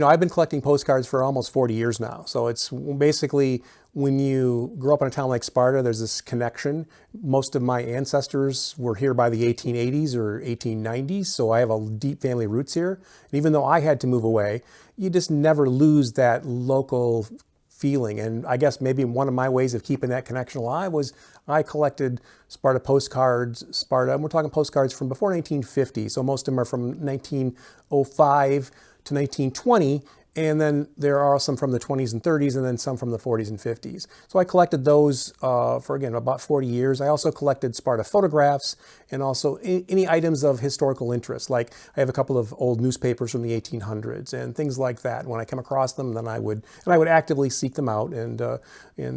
I've been collecting postcards for almost 40 years now. So it's basically, when you grow up in a town like Sparta, there's this connection. Most of my ancestors were here by the 1880s or 1890s, so I have a deep family roots here. And even though I had to move away, you just never lose that local feeling. And I guess maybe one of my ways of keeping that connection alive was I collected Sparta postcards. And we're talking postcards from before 1950, so most of them are from 1905 to 1920, and then there are some from the 20s and 30s, and then some from the 40s and 50s. So I collected those for, again, about 40 years. I also collected Sparta photographs and also any items of historical interest. Like I have a couple of old newspapers from the 1800s and things like that. When I come across them, then I would actively seek them out, and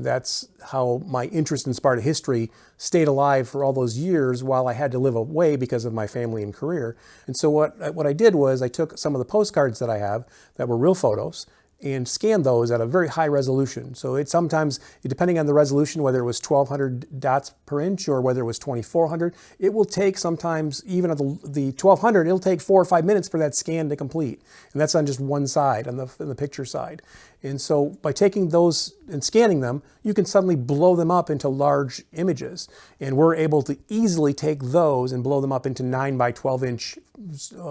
that's how my interest in Sparta history stayed alive for all those years while I had to live away because of my family and career. And so what I did was I took some of the postcards that I have that were real photos and scanned those at a very high resolution. So it sometimes, depending on the resolution, whether it was 1200 dots per inch or whether it was 2400, it will take sometimes, even at the 1200, it'll take 4 or 5 minutes for that scan to complete. And that's on just one side, on the picture side. And so by taking those and scanning them, you can suddenly blow them up into large images. And we're able to easily take those and blow them up into 9 by 12 inch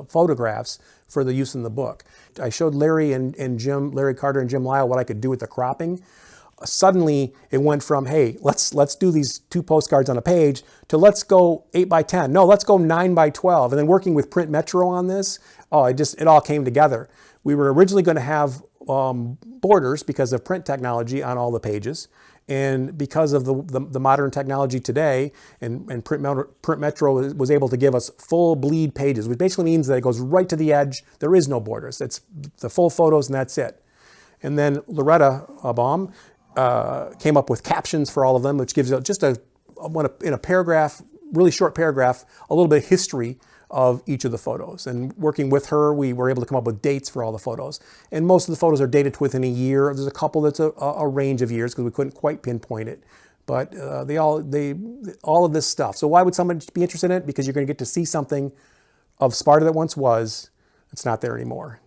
photographs for the use in the book. I showed Larry Carter and Jim Lyle what I could do with the cropping. Suddenly it went from, hey, let's do these 2 postcards on a page, to let's go 8 by 10. No, let's go 9 by 12. And then working with Print Metro on this, it all came together. We were originally going to have borders because of print technology on all the pages, and because of the modern technology today, and Print Metro was able to give us full bleed pages, which basically means that it goes right to the edge. There is no borders. It's the full photos and that's it. And then Loretta Baum came up with captions for all of them, which gives you just in a paragraph, really short paragraph, a little bit of history of each of the photos. And working with her, we were able to come up with dates for all the photos. And most of the photos are dated to within a year. There's a couple that's a range of years because we couldn't quite pinpoint it. But all of this stuff. So why would someone be interested in it? Because you're going to get to see something of Sparta that once was. It's not there anymore.